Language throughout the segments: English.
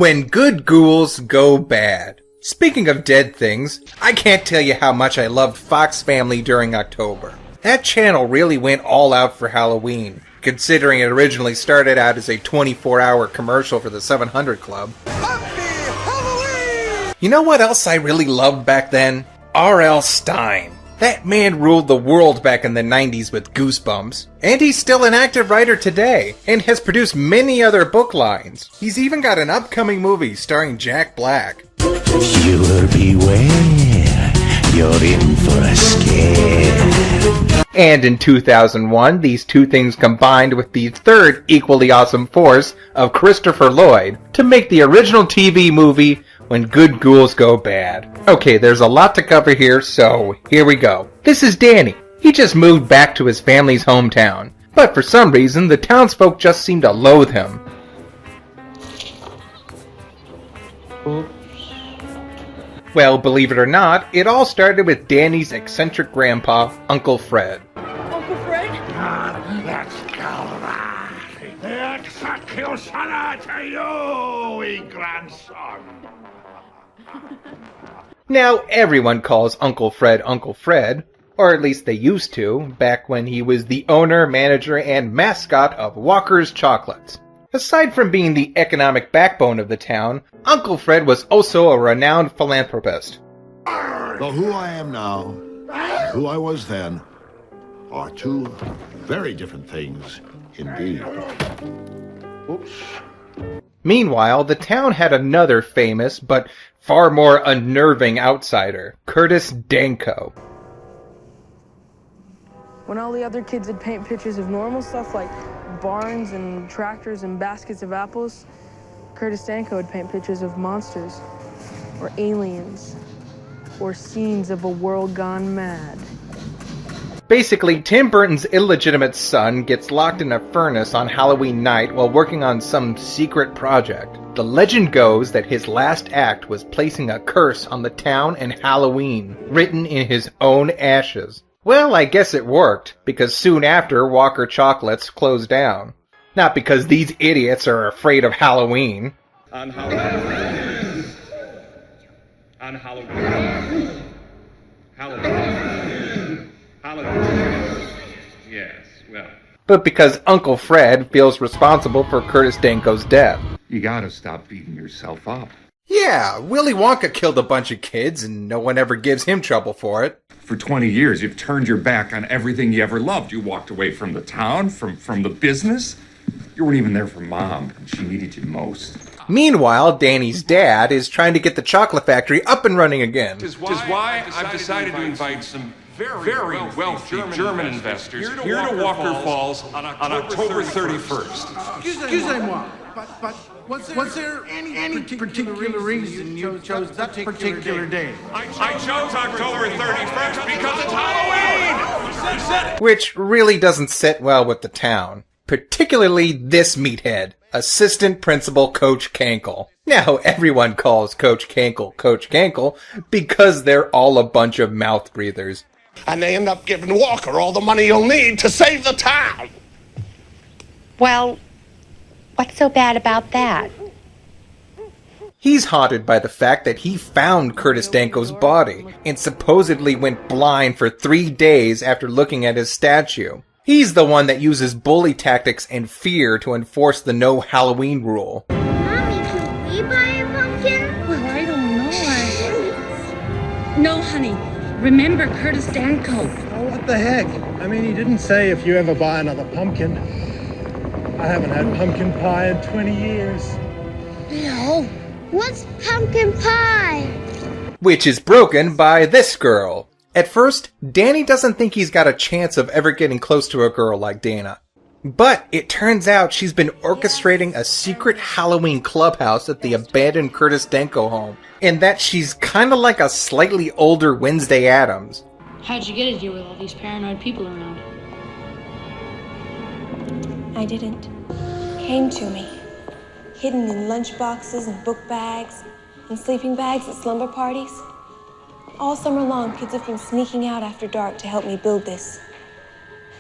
When good ghouls go bad. Speaking of dead things, I can't tell you how much I loved Fox Family during October. That channel really went all out for Halloween, considering it originally started out as a 24-hour commercial for the 700 Club. Happy Halloween! You know what else I really loved back then? R.L. Stine. That man ruled the world back in the 90s with Goosebumps. And he's still an active writer today, and has produced many other book lines. He's even got an upcoming movie starring Jack Black. Viewer beware, you're in for a scare. And in 2001, these two things combined with the third equally awesome force of Christopher Lloyd to make the original TV movie When Good Ghouls Go Bad. Okay, there's a lot to cover here, so here we go. This is Danny. He just moved back to his family's hometown, but for some reason, the townsfolk just seem to loathe him. Well, believe it or not, it all started with Danny's eccentric grandpa, Uncle Fred. Uncle Fred? Let's go. The executioner to you, wee grandson. Now, everyone calls Uncle Fred, or at least they used to, back when he was the owner, manager, and mascot of Walker's Chocolates. Aside from being the economic backbone of the town, Uncle Fred was also a renowned philanthropist. Though who I am now, and who I was then, are two very different things indeed. Oops. Meanwhile, the town had another famous, but far more unnerving outsider, Curtis Danko. When all the other kids would paint pictures of normal stuff like barns and tractors and baskets of apples, Curtis Danko would paint pictures of monsters, or aliens, or scenes of a world gone mad. Basically, Tim Burton's illegitimate son gets locked in a furnace on Halloween night while working on some secret project. The legend goes that his last act was placing a curse on the town and Halloween, written in his own ashes. Well, I guess it worked, because soon after, Walker Chocolates closed down. Not because these idiots are afraid of Halloween. On Halloween. On Halloween. Halloween. Halloween. Yes, well. But because Uncle Fred feels responsible for Curtis Danko's death. You gotta stop beating yourself up. Yeah, Willy Wonka killed a bunch of kids, and no one ever gives him trouble for it. For 20 years, you've turned your back on everything you ever loved. You walked away from the town, from the business. You weren't even there for Mom, when she needed you most. Meanwhile, Danny's dad is trying to get the chocolate factory up and running again. Which is why I've decided to invite some very wealthy German investors here to Walker Falls on October 31st. Excusez-moi, but was there any particular reason you chose that particular day? I chose October 31st because it's Halloween! Which really doesn't sit well with the town. Particularly this meathead, Assistant Principal Coach Cankle. Now everyone calls Coach Cankle because they're all a bunch of mouth breathers. And they end up giving Walker all the money you'll need to save the town. Well, what's so bad about that? He's haunted by the fact that he found Curtis Danko's body and supposedly went blind for 3 days after looking at his statue. He's the one that uses bully tactics and fear to enforce the no Halloween rule. Mommy, can we buy a pumpkin? Well, I don't know. No, honey. Remember Curtis Danko. Oh, what the heck? I mean, he didn't say if you ever buy another pumpkin. I haven't had pumpkin pie in 20 years. No. What's pumpkin pie? Which is broken by this girl. At first, Danny doesn't think he's got a chance of ever getting close to a girl like Dana. But it turns out she's been orchestrating a secret Halloween clubhouse at the abandoned Curtis Danko home, and that she's kinda like a slightly older Wednesday Addams. How'd you get it here with all these paranoid people around? I didn't. Came to me. Hidden in lunch boxes and book bags and sleeping bags at slumber parties. All summer long, kids have been sneaking out after dark to help me build this.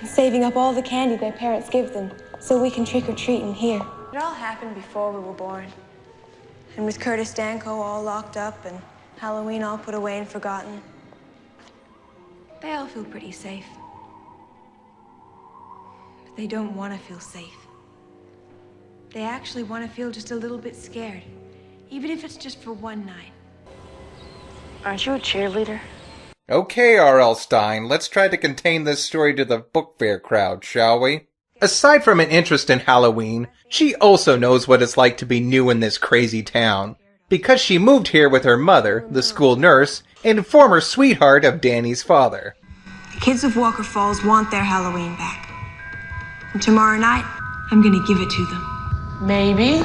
And saving up all the candy their parents give them so we can trick or treat in here. It all happened before we were born. And with Curtis Danko all locked up and Halloween all put away and forgotten, they all feel pretty safe. But they don't want to feel safe. They actually want to feel just a little bit scared, even if it's just for one night. Aren't you a cheerleader? Okay, R.L. Stine, let's try to contain this story to the book fair crowd, shall we? Aside from an interest in Halloween, she also knows what it's like to be new in this crazy town, because she moved here with her mother, the school nurse, and former sweetheart of Danny's father. The kids of Walker Falls want their Halloween back. And tomorrow night, I'm gonna give it to them. Maybe.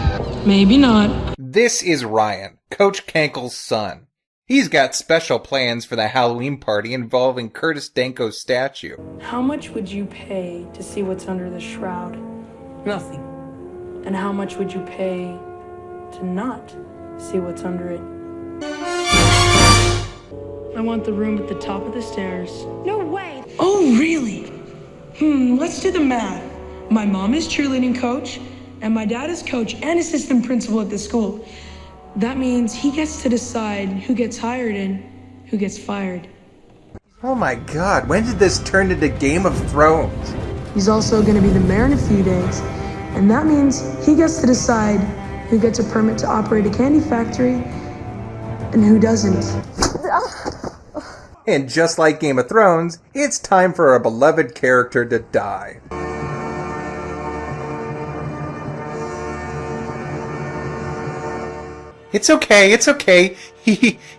Maybe not. This is Ryan, Coach Cankle's son. He's got special plans for the Halloween party involving Curtis Danko's statue. How much would you pay to see what's under the shroud? Nothing. And how much would you pay to not see what's under it? I want the room at the top of the stairs. No way! Oh, really? Let's do the math. My mom is cheerleading coach, and my dad is coach and assistant principal at the school. That means he gets to decide who gets hired and who gets fired. Oh my god, when did this turn into Game of Thrones? He's also going to be the mayor in a few days, and that means he gets to decide who gets a permit to operate a candy factory and who doesn't. And just like Game of Thrones, it's time for a beloved character to die. It's okay.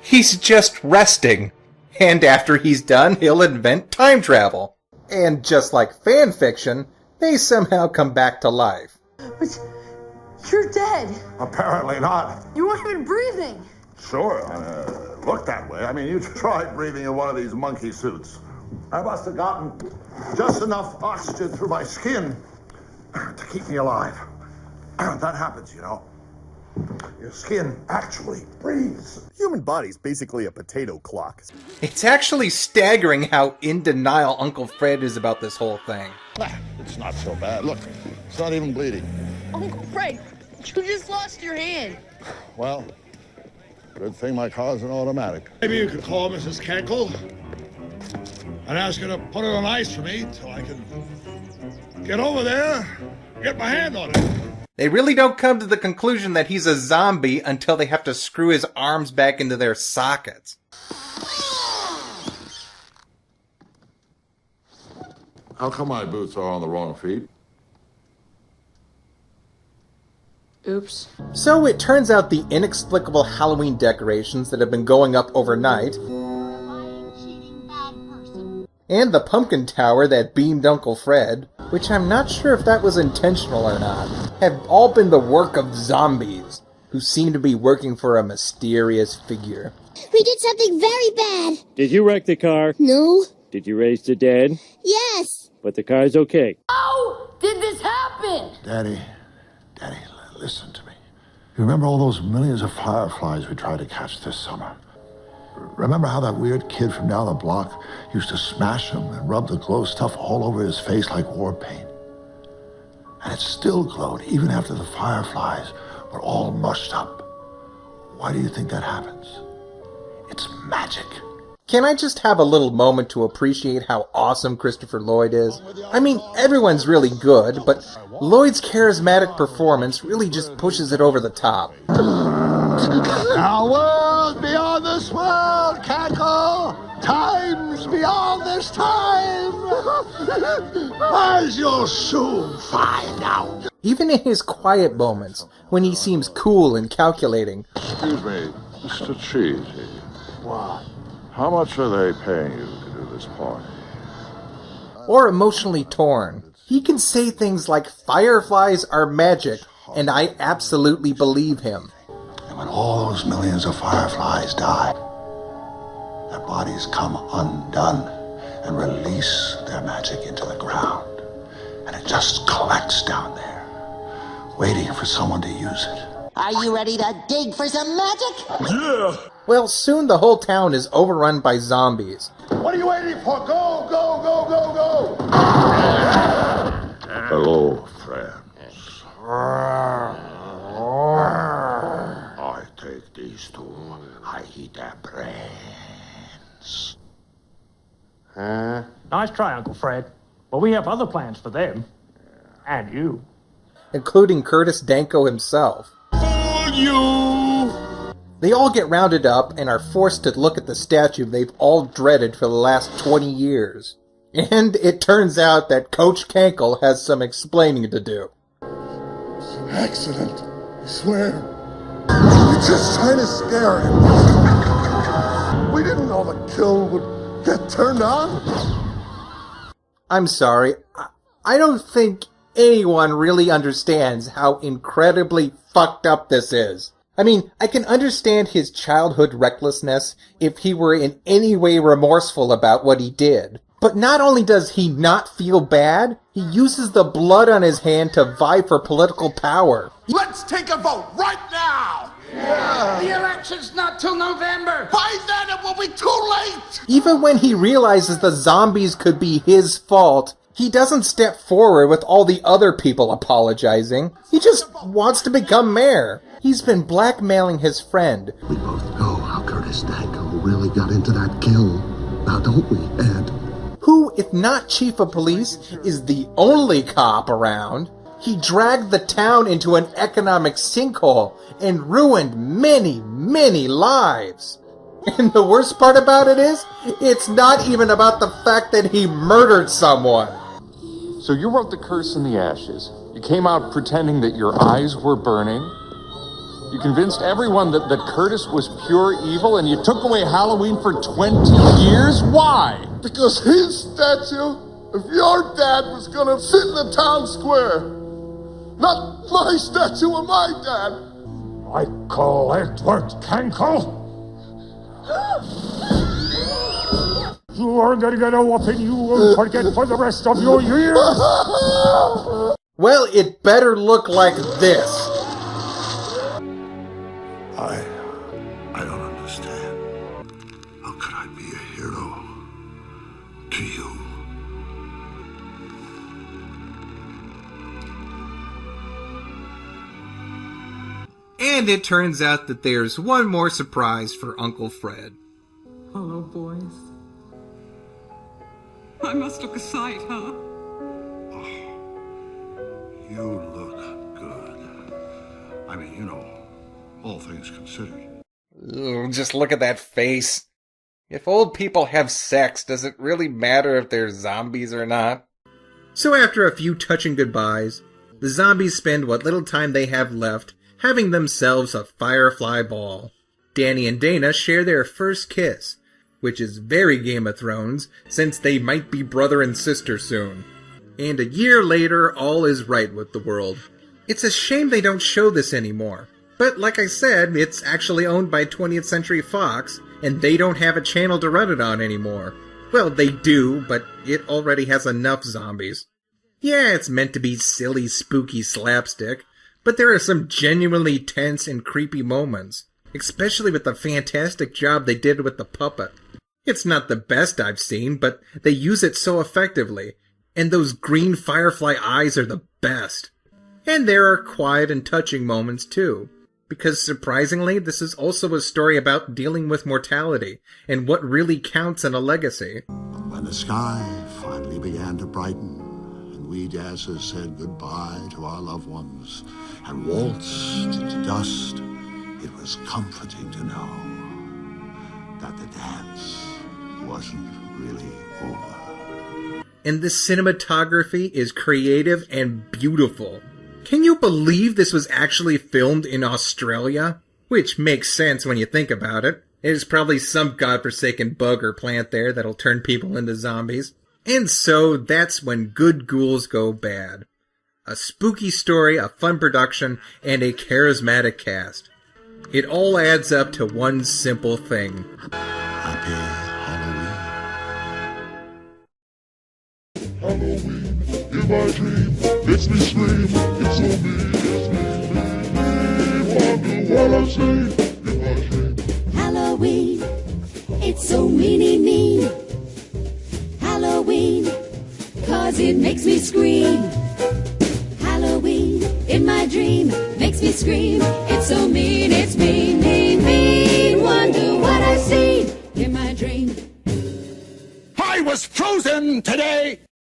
He's just resting. And after he's done, he'll invent time travel. And just like fan fiction, they somehow come back to life. But you're dead. Apparently not. You weren't even breathing. Sure, looked that way. I mean, you tried breathing in one of these monkey suits. I must have gotten just enough oxygen through my skin to keep me alive. That happens, you know. Your skin actually breathes. The human body's basically a potato clock. It's actually staggering how in denial Uncle Fred is about this whole thing. It's not so bad. Look, it's not even bleeding. Uncle Fred, you just lost your hand. Well, good thing my car's an automatic. Maybe you could call Mrs. Cankle and ask her to put it on ice for me till I can get over there and get my hand on it. They really don't come to the conclusion that he's a zombie until they have to screw his arms back into their sockets. How come my boots are on the wrong feet? Oops. So it turns out the inexplicable Halloween decorations that have been going up overnight, and the pumpkin tower that beamed Uncle Fred, which I'm not sure if that was intentional or not, have all been the work of zombies, who seem to be working for a mysterious figure. We did something very bad. Did you wreck the car? No. Did you raise the dead? Yes. But the car's okay. How did this happen? Daddy, listen to me. You remember all those millions of fireflies we tried to catch this summer? Remember how that weird kid from down the block used to smash them and rub the glow stuff all over his face like war paint? And it still glowed even after the fireflies were all mushed up. Why do you think that happens? It's magic. Can I just have a little moment to appreciate how awesome Christopher Lloyd is? I mean, everyone's really good, but Lloyd's charismatic performance really just pushes it over the top. Our world beyond this world, Cackle! Times beyond this time! As you'll soon find out. Even in his quiet moments, when he seems cool and calculating. Excuse me, Mr. Cheesy. What? How much are they paying you to do this party? Or emotionally torn, he can say things like fireflies are magic, and I absolutely believe him. And when all those millions of fireflies die, their bodies come undone and release their magic into the ground. And it just collects down there, waiting for someone to use it. Are you ready to dig for some magic? Yeah! Well, soon the whole town is overrun by zombies. What are you waiting for? Go, go, go, go, go! Hello, friends. I Nice try, Uncle Fred. But we have other plans for them. And you. Including Curtis Danko himself. Fool you! They all get rounded up and are forced to look at the statue they've all dreaded for the last 20 years. And it turns out that Coach Kankle has some explaining to do. It's an accident, I swear. We're just trying to scare him. We didn't know the kiln would get turned on. I'm sorry, I don't think anyone really understands how incredibly fucked up this is. I mean, I can understand his childhood recklessness if he were in any way remorseful about what he did. But not only does he not feel bad, he uses the blood on his hand to vie for political power. Let's take a vote right now! Yeah. The election's not till November. By then it will be too late! Even when he realizes the zombies could be his fault, he doesn't step forward with all the other people apologizing. He just wants to become mayor. He's been blackmailing his friend. We both know how Curtis Danko really got into that kiln. Now don't we, Ed? Who, if not chief of police, is the only cop around. He dragged the town into an economic sinkhole and ruined many, many lives. And the worst part about it is, it's not even about the fact that he murdered someone. So you wrote The Curse in the Ashes. You came out pretending that your eyes were burning. You convinced everyone that Curtis was pure evil, and you took away Halloween for 20 years? Why? Because his statue of your dad was gonna sit in the town square. Not my statue of my dad. Michael Edward Kankle? You are gonna get a whooping you won't forget for the rest of your years. Well, it better look like this. I don't understand. How could I be a hero to you? And it turns out that there's one more surprise for Uncle Fred. Hello, boys. I must look a sight, huh? You look good. I mean, you know, all things considered. Ugh, just look at that face. If old people have sex, does it really matter if they're zombies or not? So after a few touching goodbyes, the zombies spend what little time they have left having themselves a firefly ball. Danny and Dana share their first kiss, which is very Game of Thrones, since they might be brother and sister soon. And a year later, all is right with the world. It's a shame they don't show this anymore. But like I said, it's actually owned by 20th Century Fox, and they don't have a channel to run it on anymore. Well, they do, but it already has enough zombies. Yeah, it's meant to be silly, spooky slapstick, but there are some genuinely tense and creepy moments, especially with the fantastic job they did with the puppet. It's not the best I've seen, but they use it so effectively, and those green firefly eyes are the best. And there are quiet and touching moments too, because surprisingly, this is also a story about dealing with mortality, and what really counts in a legacy. When the sky finally began to brighten, and we dancers said goodbye to our loved ones, and waltzed into dust, it was comforting to know that the dance wasn't really over. And the cinematography is creative and beautiful. Can you believe this was actually filmed in Australia? Which makes sense when you think about it. There's probably some godforsaken bug or plant there that'll turn people into zombies. And so that's when good ghouls go bad. A spooky story, a fun production, and a charismatic cast. It all adds up to one simple thing. Happy Halloween. Halloween, in my dream, makes me scream. It's so mean, wonder what I see in my dream. Halloween, it's so mean. Halloween, 'cause it makes me scream. Halloween, in my dream, makes me scream. It's so mean, it's mean. Wonder what I see in my dream. I I was frozen today.